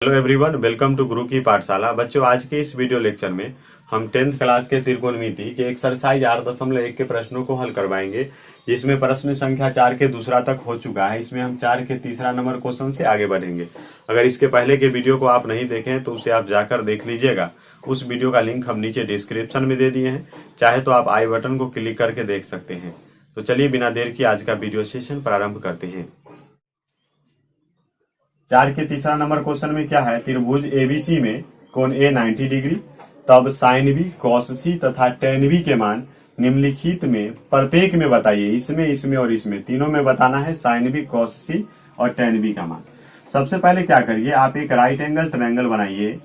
Hello everyone, welcome to गुरु की पाठशाला। बच्चों, आज के इस वीडियो लेक्चर में हम 10th क्लास के त्रिकोणमिति के एक्सरसाइज 8.1 के प्रश्नों को हल करवाएंगे, जिसमें प्रश्न संख्या 4 के दूसरा तक हो चुका है। इसमें हम 4 के तीसरा नंबर क्वेश्चन से आगे बढ़ेंगे। अगर इसके पहले के वीडियो को आप नहीं देखे हैं तो उसे आप जाकर देख लीजिएगा। उस वीडियो का लिंक हम नीचे डिस्क्रिप्शन में दे दिए हैं, चाहे तो आप आई बटन को क्लिक करके देख सकते हैं। तो चलिए बिना देर की आज का वीडियो सेशन प्रारंभ करते हैं। 4 के तीसरा नंबर क्वेश्चन में क्या है, त्रिभुज एबीसी में कोण ए 90 डिग्री, तब साइन बी, कॉस सी तथा टेन बी के मान निम्नलिखित में प्रत्येक में बताइए। इसमें और इसमें तीनों में बताना है साइन बी, कॉस सी और टेन बी का मान। सबसे पहले क्या करिए, आप एक राइट एंगल ट्रायंगल बनाइए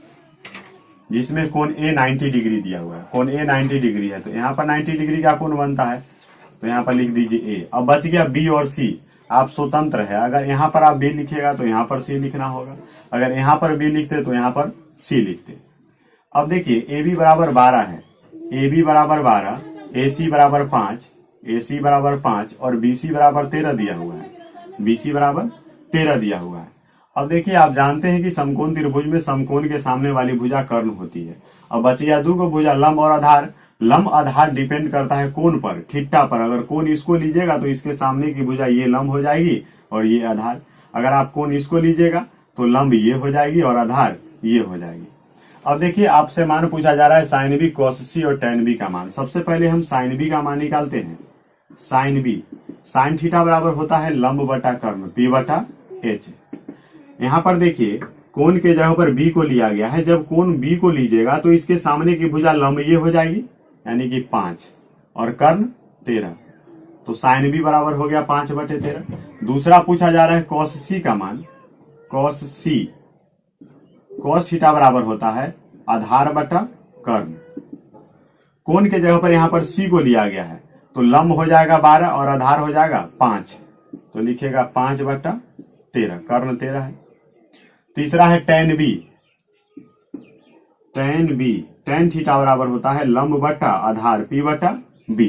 जिसमें कोण ए 90 डिग्री दिया हुआ है। कोण ए 90 डिग्री है तो यहाँ पर 90 डिग्री का कोण बनता है, तो यहाँ पर लिख दीजिए ए। अब बच गया बी और सी, आप स्वतंत्र है। अगर यहाँ पर आप बी लिखेगा तो यहाँ पर सी लिखना होगा, अगर यहाँ पर बी लिखते तो यहाँ पर सी लिखते। अब देखिए ए बी बराबर 12 है, ए बी बराबर 12, ए सी बराबर 5, ए सी बराबर 5 और बी सी बराबर 13 दिया हुआ है, बी सी बराबर 13 दिया हुआ है। अब देखिए, आप जानते हैं कि समकोण त्रिभुज में समकोण के सामने वाली भुजा कर्ण होती है। अब बच गया दो को भुजा, लंब और आधार। लंब आधार डिपेंड करता है कोण पर, थीटा पर। अगर कोण इसको लीजिएगा तो इसके सामने की भुजा ये लंब हो जाएगी और ये आधार। अगर आप कोण इसको लीजिएगा तो लंब ये हो जाएगी और आधार ये हो जाएगी। अब देखिए, आपसे मान पूछा जा रहा है साइन बी, कॉस सी और टेन बी का मान। सबसे पहले हम साइन बी का मान निकालते हैं। साइन बी, साइन थीटा बराबर होता है लंब बटा कर्ण, पी बटा एच। यहाँ पर देखिए, कोण के जगह पर बी को लिया गया है। जब कोण बी को लीजिएगा तो इसके सामने की भुजा लंब ये हो जाएगी, यानी कि 5 और कर्ण 13, तो साइन बी बराबर हो गया 5/13। दूसरा पूछा जा रहा है कॉस सी का मान। कॉस सी, कॉस थीटा बराबर होता है आधार बटा कर्ण। कोण के जगह पर यहाँ पर सी को लिया गया है तो लंब हो जाएगा 12 और आधार हो जाएगा 5, तो लिखेगा 5/13, कर्ण 13 है। तीसरा है tan B. Tan B, tan theta बराबर होता है लंब बटा आधार, पी बटा बी।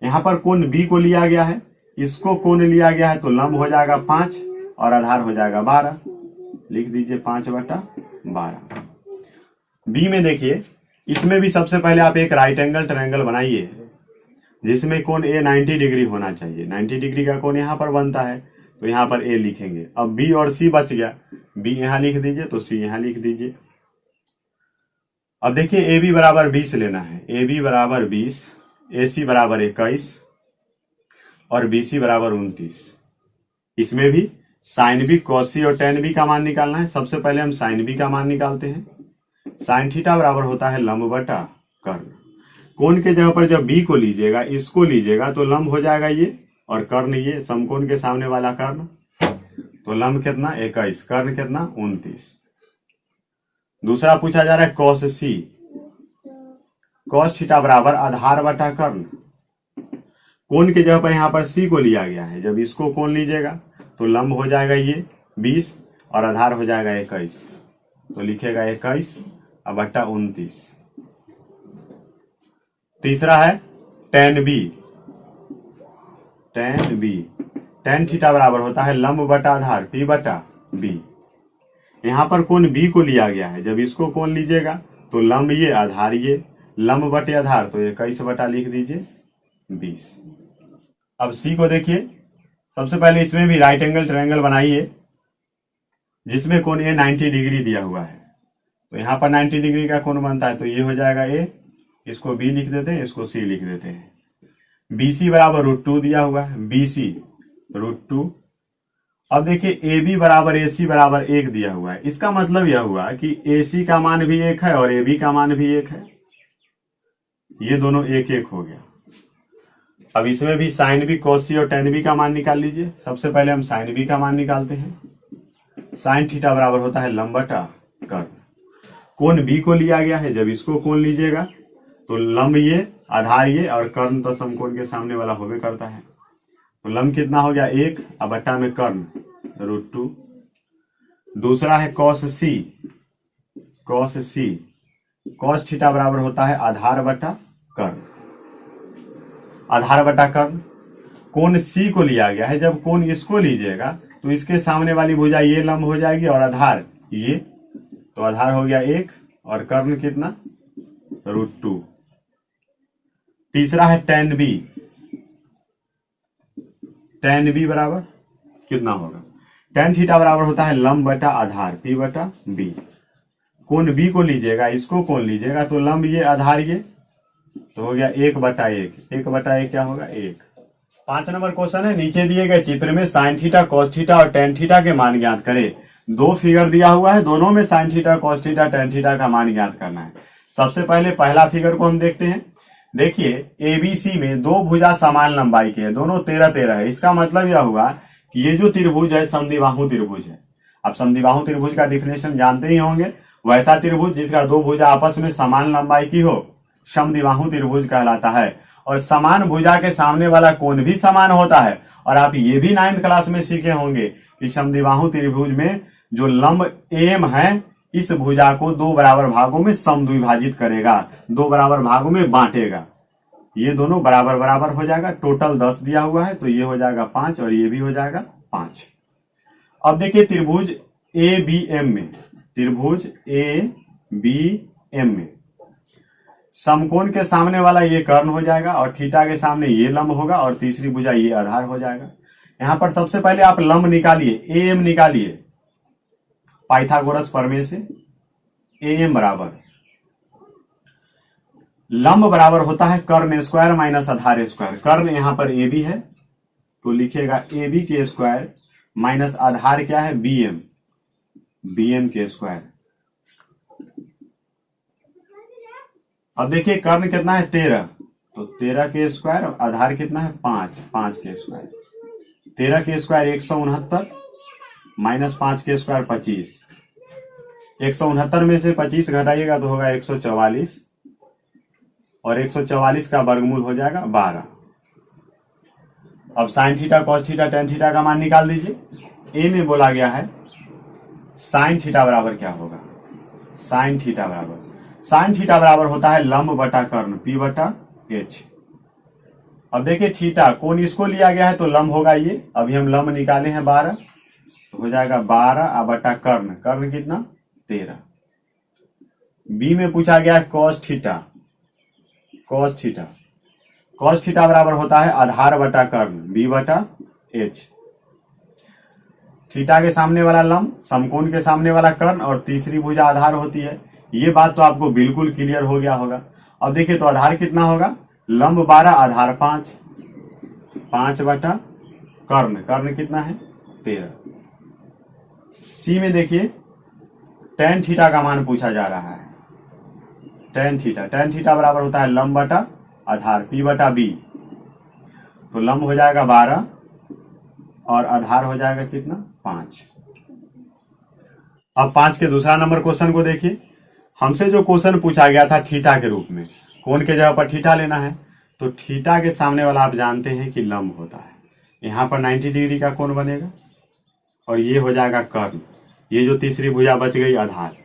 यहाँ पर कोण बी को लिया गया है, इसको कोण लिया गया है तो लंब हो जाएगा 5 और आधार हो जाएगा 12, लिख दीजिए 5/12। बी में देखिए, इसमें भी सबसे पहले आप एक राइट एंगल ट्रायंगल बनाइए जिसमें कोण ए 90 डिग्री होना चाहिए। 90 डिग्री का कोण यहाँ पर बनता है तो यहाँ पर ए लिखेंगे। अब बी और सी बच गया, बी यहाँ लिख दीजिए तो सी यहाँ लिख दीजिए। अब देखिए, ए बी बराबर 20 लेना है। ए बी बराबर 20, ए सी बराबर 21 और बी सी बराबर 29। इसमें भी साइन बी, कॉस सी और टेन बी का मान निकालना है। सबसे पहले हम साइन बी का मान निकालते हैं। साइन थीटा बराबर होता है लंब बटा कर्ण। कोण के जगह पर जब बी को लीजिएगा, इसको लीजिएगा तो लंब हो जाएगा ये और कर्ण ये, समकोण के सामने वाला कर्ण, तो लंब कितना 21, कर्ण कितना 29। दूसरा पूछा जा रहा है कॉस सी। कॉस थीटा बराबर आधार बटा कर्ण। कोण के जगह पर यहाँ पर सी को लिया गया है, जब इसको कोण लीजिएगा तो लंब हो जाएगा ये 20 और आधार हो जाएगा 21, तो लिखेगा 21 बटा 29। तीसरा है tan B. Tan B, tan theta बराबर होता है लंब बटा आधार, पी बटा बी। यहाँ पर कोण बी को लिया गया है, जब इसको कोण लीजिएगा तो लंब ये, आधार ये, लंब बटे आधार तो 21 बटा लिख दीजिए 20। अब सी को देखिए, सबसे पहले इसमें भी राइट एंगल ट्रायंगल बनाइए जिसमें कोण ए 90 डिग्री दिया हुआ है। तो यहाँ पर 90 डिग्री का कोण बनता है तो ये हो जाएगा ए, इसको बी लिख देते हैं, इसको सी लिख देते हैं। बी सी बराबर √2 दिया हुआ है, बी सी √2। अब देखिए, ए बी बराबर ए सी बराबर 1 दिया हुआ है। इसका मतलब यह हुआ कि ए सी का मान भी 1 है और ए बी का मान भी 1 है, ये दोनों 1-1 हो गया। अब इसमें भी साइन बी, कॉस सी और टेन बी का मान निकाल लीजिए। सबसे पहले हम साइन बी का मान निकालते हैं। साइन थीटा बराबर होता है लंब बटा कर्ण। कोण बी को लिया गया है, जब इसको कोण लीजिएगा तो लंब ये, आधार ये और कर्ण तो समकोण के सामने वाला होवे करता है, तो लंब कितना हो गया 1 बटा में कर्ण √2। दूसरा है कॉस सी। कॉस सी, कॉस थीटा बराबर होता है आधार बटा कर्ण, आधार बटा कर्ण। कोण सी को लिया गया है, जब कोण इसको लीजिएगा तो इसके सामने वाली भुजा ये लंब हो जाएगी और आधार ये तो आधार हो गया 1 और कर्ण कितना √2। तीसरा है tan b। tan b बराबर कितना होगा? tan थीटा बराबर होता है लंब बटा आधार p बटा b। कोण b को लीजिएगा, इसको कोण लीजिएगा तो लंब ये आधार ये, तो हो गया 1/1। 1/1 क्या होगा? 1। 5 नंबर क्वेश्चन है, नीचे दिए गए चित्र में साइन थीटा कॉस थीटा और टेन थीटा के मान ज्ञात करें। दो फिगर दिया हुआ है, दोनों में sine theta cos theta tan theta का मान ज्ञात करना है। सबसे पहले पहला फिगर को हम देखते हैं। देखिए एबीसी में दो भुजा समान लंबाई के हैं, दोनों 13-13 है। इसका मतलब यह हुआ कि ये जो त्रिभुज है समद्विबाहु त्रिभुज है। अब समद्विबाहु त्रिभुज का डिफिनेशन जानते ही होंगे, वैसा त्रिभुज जिसका दो भुजा आपस में समान लंबाई की हो समद्विबाहु त्रिभुज कहलाता है। और समान भुजा के सामने वाला कोण भी समान होता है। और आप ये भी 9th क्लास में सीखे होंगे कि समद्विबाहु त्रिभुज में जो लंब एम है इस भुजा को दो बराबर भागों में समद्विभाजित करेगा, दो बराबर भागों में बांटेगा। ये दोनों बराबर बराबर हो जाएगा। टोटल 10 दिया हुआ है तो ये हो जाएगा 5 और ये भी हो जाएगा 5। अब देखिए त्रिभुज ए बी एम में, त्रिभुज ए बी एम में समकोण के सामने वाला ये कर्ण हो जाएगा और थीटा के सामने ये लंब होगा और तीसरी भुजा ये आधार हो जाएगा। यहां पर सबसे पहले आप लंब निकालिए, ए एम निकालिए पाइथागोरस प्रमेय से। ए एम बराबर लंब बराबर होता है कर्ण स्क्वायर माइनस आधार स्क्वायर। कर्ण यहां पर ए बी है तो लिखिएगा ए बी के स्क्वायर माइनस आधार क्या है बी एम, बी एम के स्क्वायर। अब देखिए कर्ण कितना है 13, तो 13 के स्क्वायर, आधार कितना है 5, 5 के स्क्वायर। 13 के स्क्वायर 169 माइनस 5 के स्क्वायर 25। 169 में से 25 घटाइएगा तो होगा 144 और 144 का वर्गमूल हो जाएगा 12। अब sine theta cos theta tan theta का मान निकाल दीजिए। ए में बोला गया है साइन थीटा बराबर क्या होगा? साइन थीटा बराबर होता है लंब बटा कर्ण p बटा h। अब देखिए थीटा कोण इसको लिया गया है तो लंब होगा ये, अभी हम लंब निकाले हैं 12 तो हो जाएगा 12 बटा कर्ण, कर्ण कितना 13। बी में पूछा गया है कॉस थीटा, कॉस थीटा बराबर होता है आधार बटा कर्ण b बटा h। थीटा के सामने वाला लंब, समकोण के सामने वाला कर्ण और तीसरी भुजा आधार होती है। ये बात तो आपको बिल्कुल क्लियर हो गया होगा। अब देखिए तो आधार कितना होगा? लंब 12 आधार 5, 5 बटा कर्ण, कर्ण कितना है 13। सी में देखिए टेन थीटा का मान पूछा जा रहा है। टेन थीटा बराबर होता है लंब बटा आधार p बटा b। तो लंब हो जाएगा 12 और आधार हो जाएगा कितना 5। अब 5 के दूसरा नंबर क्वेश्चन को देखिए। हमसे जो क्वेश्चन पूछा गया था थीटा के रूप में, कोण के जगह पर थीटा लेना है, तो थीटा के सामने वाला आप जानते हैं कि लंब होता है। यहां पर 90 डिग्री का कोण बनेगा और ये हो जाएगा कर्ण। ये जो तीसरी भुजा बच गई आधार।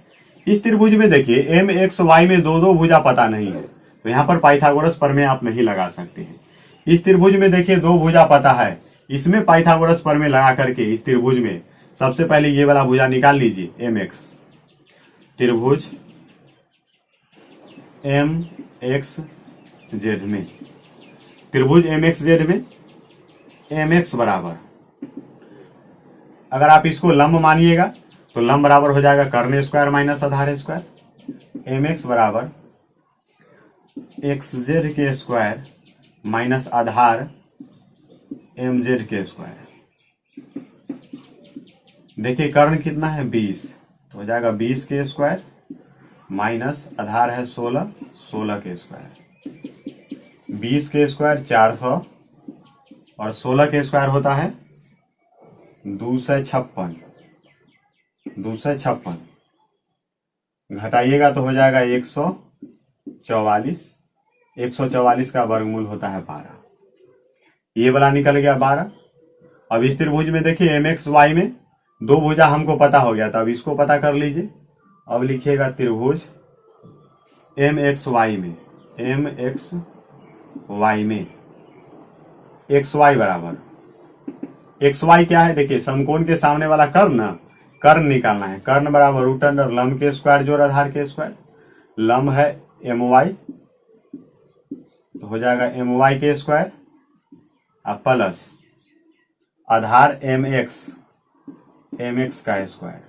इस त्रिभुज में देखिए एम एक्स वाई में दो भुजा पता नहीं है तो यहाँ पर पाइथागोरस प्रमेय आप नहीं लगा सकते हैं। इस त्रिभुज में देखिए दो भुजा पता है, इसमें पाइथागोरस प्रमेय लगा करके इस त्रिभुज में सबसे पहले ये वाला भुजा निकाल लीजिए एम एक्स। त्रिभुज एम एक्स जेड में, त्रिभुज एम एक्स जेड में एम एक्स बराबर, अगर आप इसको लंब मानिएगा तो लंब बराबर हो जाएगा कर्ण स्क्वायर माइनस आधार स्क्वायर। एम एक्स बराबर एक्स जेड के स्क्वायर माइनस आधार एम जेड के स्क्वायर। देखिए कर्ण कितना है 20, तो हो जाएगा 20 के स्क्वायर माइनस आधार है 16, 16 के स्क्वायर। 20 के स्क्वायर 400 और 16 के स्क्वायर होता है 256। 256 घटाइएगा तो हो जाएगा 144। 144 का वर्गमूल होता है 12। ये वाला निकल गया 12। अब इस त्रिभुज में देखिए एम एक्स वाई में दो भुजा हमको पता हो गया था, अब इसको पता कर लीजिए। अब लिखिएगा त्रिभुज एम एक्स वाई में, एम एक्स वाई में एक्स वाई बराबर, एक्स वाई क्या है देखिए समकोण के सामने वाला कर्ण, कर्ण निकालना है। कर्ण बराबर रूट अंडर लंब के स्क्वायर जोड़ आधार के स्क्वायर। लंब है एम वाई, तो हो जाएगा एम वाई के स्क्वायर प्लस आधार एम एक्स का स्क्वायर।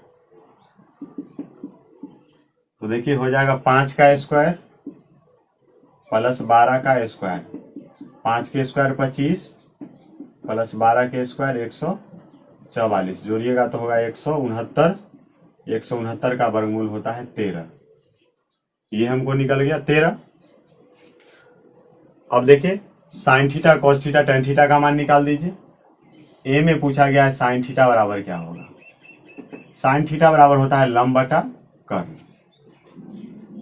तो देखिए हो जाएगा 5 का स्क्वायर प्लस 12 का स्क्वायर। 5 के स्क्वायर 25 प्लस 12 के स्क्वायर 144, जोड़िएगा तो होगा 169। 169 का वर्गमूल होता है 13। ये हमको निकल गया 13। अब देखिए sine theta cos theta tan theta का मान निकाल दीजिए। ए में पूछा गया है साइन थीटा बराबर क्या होगा। साइन थीटा बराबर होता है लंब बटा कर्ण,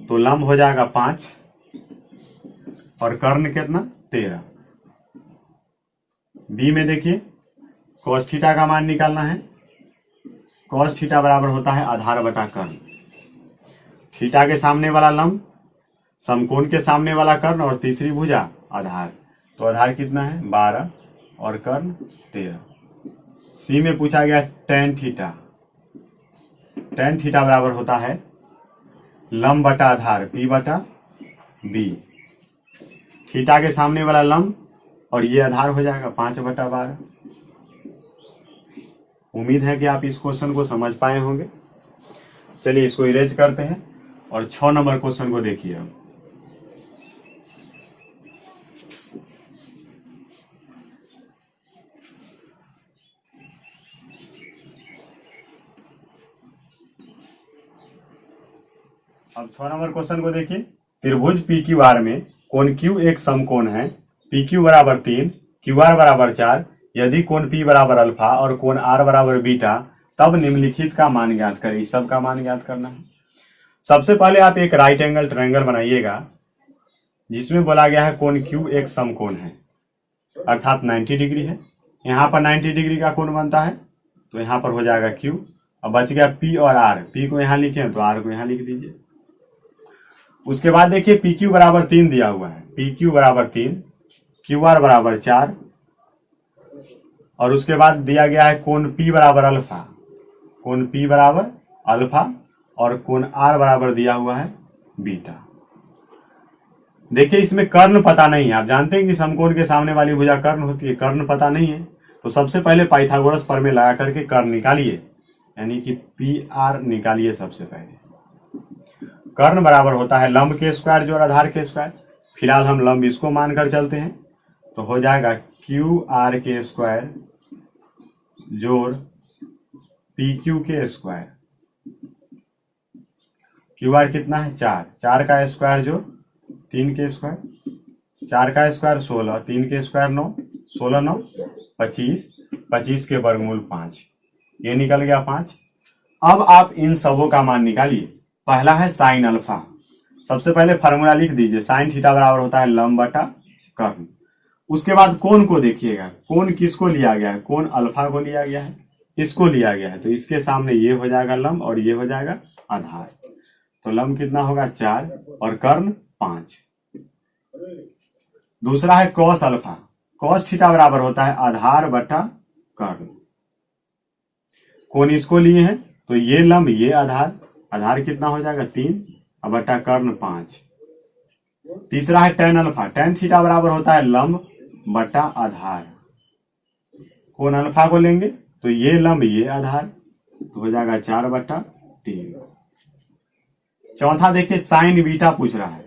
तो लंब हो जाएगा 5 और कर्ण कितना 13। बी में देखिए कॉस थीटा का मान निकालना है। कॉस थीटा बराबर होता है आधार बटा कर्ण। थीटा के सामने वाला लंब, समकोण के सामने वाला कर्ण और तीसरी भुजा आधार। तो आधार कितना है 12 और कर्ण 13। सी में पूछा गया टेन थीटा। टेन थीटा बराबर होता है लंब बटा आधार पी बटा बी। थीटा के सामने वाला लंब और ये आधार हो जाएगा 5 बटा 12। उम्मीद है कि आप इस क्वेश्चन को समझ पाए होंगे। चलिए इसको इरेज करते हैं और 6 नंबर क्वेश्चन को देखिए। अब 6 नंबर क्वेश्चन को देखिए। त्रिभुज पी क्यू आर में कोण क्यू एक समकोण है। पी क्यू बराबर 3, क्यू आर बराबर 4। यदि कोण पी बराबर अल्फा और कोण आर बराबर बीटा, तब निम्नलिखित का मान ज्ञात करें। इस सब का मान ज्ञात करना है। सबसे पहले आप एक राइट एंगल ट्रायंगल बनाइएगा जिसमें बोला गया है कोण क्यू एक समकोण है, अर्थात 90 डिग्री है। यहाँ पर 90 डिग्री का कोण बनता है, तो यहाँ पर हो जाएगा क्यू। अब बच गया पी और आर। पी को यहाँ लिखे तो आर को यहाँ लिख दीजिए। उसके बाद देखिए पी क्यू बराबर 3 दिया हुआ है। पी क्यू बराबर 3, क्यू आर बराबर 4 और उसके बाद दिया गया है कोण पी बराबर अल्फा। कोण पी बराबर अल्फा और कोण आर बराबर दिया हुआ है बीटा। देखिए इसमें कर्ण पता नहीं है। आप जानते हैं कि समकोण के सामने वाली भुजा कर्ण होती है। कर्ण पता नहीं है तो सबसे पहले पाइथागोरस प्रमेय लगा करके कर्ण निकालिए, यानी कि पी आर निकालिए। सबसे पहले कर्ण बराबर होता है लंब के स्क्वायर जोड़ आधार के स्क्वायर। फिलहाल हम लंब इसको मानकर चलते हैं, तो हो जाएगा क्यू आर के स्क्वायर जोड़ पी क्यू के स्क्वायर। क्यू आर कितना है 4, 4 का स्क्वायर जो 3 के स्क्वायर। 4 का स्क्वायर 16, 3 के स्क्वायर 9, 16 9 25, 25 के वर्गमूल 5। ये निकल गया 5। अब आप इन सबों का मान निकालिए। पहला है साइन अल्फा। सबसे पहले फार्मूला लिख दीजिए। साइन थीटा बराबर होता है लंब बटा कर्ण। उसके बाद कोण को देखिएगा। कोण किसको लिया गया है? कोण अल्फा को लिया गया है, इसको लिया गया है। तो इसके सामने ये हो जाएगा लंब और ये हो जाएगा आधार। तो लंब कितना होगा 4 और कर्ण 5। दूसरा है कॉस अल्फा। कॉस थीटा बराबर होता है आधार बटा कर्ण। कोण इसको लिए हैं तो ये लंब ये आधार। आधार कितना हो जाएगा 3 और बटा कर्ण 5। तीसरा है टेन अल्फा। टेन थीटा बराबर होता है लंब बटा आधार। कोण अल्फा को लेंगे तो ये लंब ये आधार, तो हो जाएगा 4 बटा 3। चौथा देखिए साइन बीटा पूछ रहा है।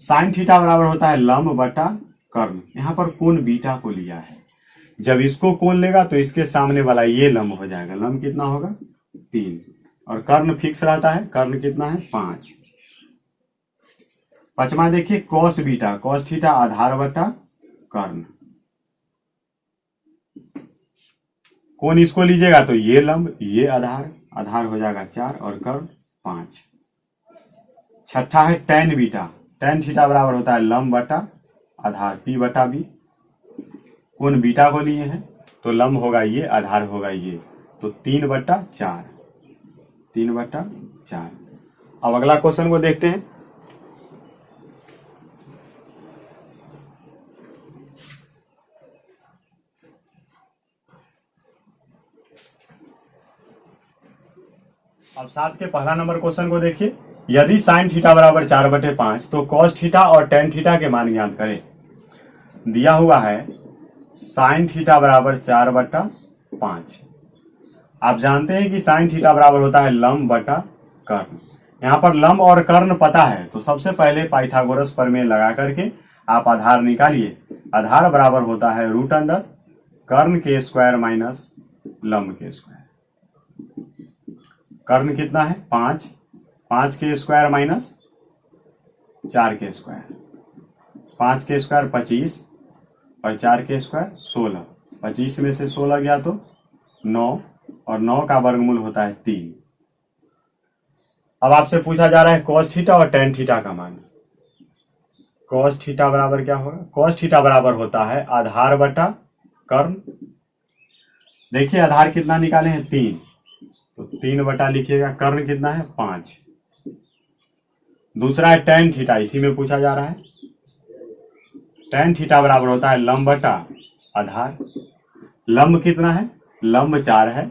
साइन थीटा बराबर होता है लंब बटा कर्ण। यहां पर कोण बीटा को लिया है। जब इसको कोण लेगा तो इसके सामने वाला ये लंब हो जाएगा। लंब कितना होगा 3 और कर्ण फिक्स रहता है। कर्ण कितना है 5। पांचवा देखिए कॉस बीटा। कॉस थीटा आधार बटा कर्ण। कोण इसको लीजिएगा तो ये लंब ये आधार। आधार हो जाएगा 4 और कर्ण 5। छठा है टेन बीटा। टेन थीटा बराबर होता है लंब बटा आधार पी बटा बी। कोण बीटा को लिए हैं तो लंब होगा ये आधार होगा ये, तो 3 बटा 4। 3 बटा 4। अब अगला क्वेश्चन को देखते हैं। अब साथ के पहला नंबर क्वेश्चन को देखिए। यदि साइन थीटा बराबर 4/5 तो कॉस थीटा और टेन थीटा के मान ज्ञात करें। दिया हुआ है साइन थीटा बराबर 4/5। आप जानते हैं कि साइन थीटा बराबर होता है लंब बटा कर्ण। यहाँ पर लंब और कर्ण पता है तो सबसे पहले पाइथागोरस प्रमेय लगा करके आप आधार निकालिए। आधार बराबर होता है रूट अंडर कर्ण के स्क्वायर माइनस लंब के स्क्वायर। कर्ण कितना है 5, 5 के स्क्वायर माइनस 4 के स्क्वायर। 5 के स्क्वायर 25 और 4 के स्क्वायर 16। 25 में से 16 गया तो 9 और 9 का वर्गमूल होता है 3। अब आपसे पूछा जा रहा है cos थीटा और tan थीटा का मान। cos थीटा बराबर क्या होगा? cos थीटा बराबर होता है आधार बटा कर्ण। देखिए आधार कितना निकाले हैं 3, तो 3 बटा लिखिएगा। कर्ण कितना है 5। दूसरा है tan थीटा, इसी में पूछा जा रहा है। tan थीटा बराबर होता है लंब बटा आधार। लंब कितना है? लंब 4 है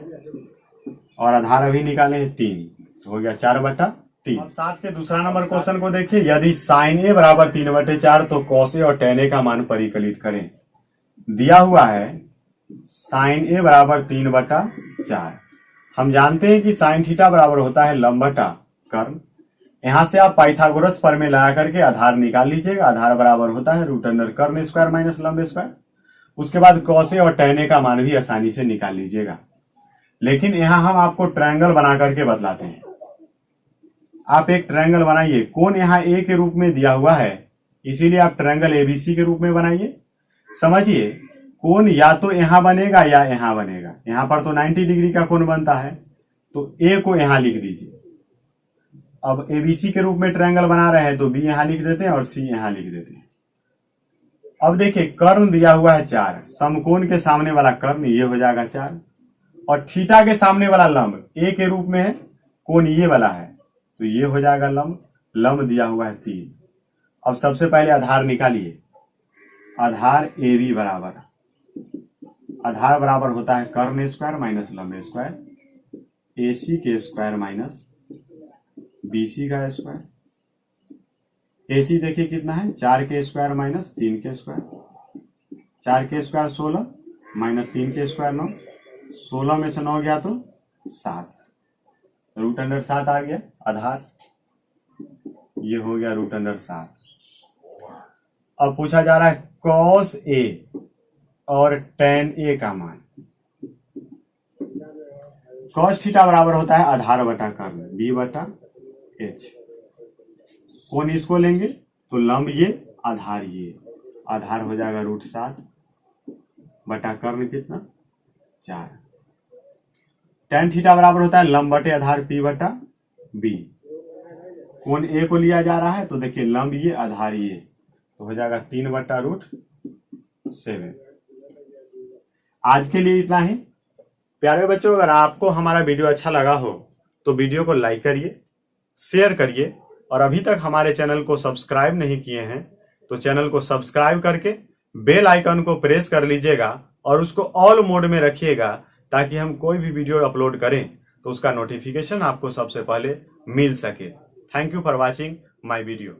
और आधार अभी निकाले हैं 3, तो हो गया 4/3। अब साथ के दूसरा नंबर क्वेश्चन को देखिए। यदि साइन ए बराबर 3/4 तो कॉस ए और टेन ए का मान परिकलित करें। दिया हुआ है साइन ए बराबर 3/4। हम जानते हैं कि साइन थीटा बराबर होता है लंब बटा कर्ण। यहां से आप पाइथागोरस प्रमेय लगा करके आधार निकाल लीजिएगा। आधार बराबर होता है रूट अंडर कर्ण स्क्वायर माइनस लंब स्क्वायर। उसके बाद कॉस ए और टेन ए का मान भी आसानी से निकाल लीजिएगा। लेकिन यहां हम आपको ट्रायंगल बना करके बतलाते हैं। आप एक ट्रायंगल बनाइए। कोण यहाँ ए के रूप में दिया हुआ है, इसीलिए आप ट्रायंगल एबीसी के रूप में बनाइए। समझिए कोण या तो यहां बनेगा या यहां बनेगा। यहां पर तो 90 डिग्री का कोण बनता है, तो ए को यहां लिख दीजिए। अब एबीसी के रूप में ट्रायंगल बना रहे हैं तो बी यहां लिख देते हैं और सी यहां लिख देते हैं। अब देखिए कर्ण दिया हुआ है 4, समकोण के सामने वाला कर्ण ये हो जाएगा 4 और थीटा के सामने वाला लंब ए के रूप में है, कोण ये वाला है तो ये हो जाएगा लंब। लंब दिया हुआ है 3। अब सबसे पहले आधार निकालिए। आधार ए बी बराबर, आधार बराबर होता है कर्ण स्क्वायर माइनस लंब स्क्वायर, ए सी के स्क्वायर माइनस बी सी का स्क्वायर। ए सी देखिए कितना है 4 के स्क्वायर माइनस 3 के स्क्वायर। 4 के स्क्वायर 16 माइनस 3 के स्क्वायर 9। 16 में से 9 गया तो 7, रूट अंडर 7 आ गया। आधार ये हो गया रूट अंडर 7। अब पूछा जा रहा है cos ए और tan ए का मान। cos थीटा बराबर होता है आधार बटा कर्ण b बटा h। कोण इसको लेंगे तो लंब ये, आधार ये। आधार हो जाएगा रूट 7 बटा कर्ण कितना 4। tan थीटा बराबर होता है लंब बटे आधार p बटा b। कोण ए को लिया जा रहा है तो देखिए लंब ये, आधार ये, तो हो जाएगा 3/√7। आज के लिए इतना ही। प्यारे बच्चों, अगर आपको हमारा वीडियो अच्छा लगा हो तो वीडियो को लाइक करिए, शेयर करिए और अभी तक हमारे चैनल को सब्सक्राइब नहीं किए हैं तो चैनल को सब्सक्राइब करके बेल आइकन को प्रेस कर लीजिएगा और उसको ऑल मोड में रखिएगा ताकि हम कोई भी वीडियो अपलोड करें तो उसका नोटिफिकेशन आपको सबसे पहले मिल सके। Thank you for watching my video.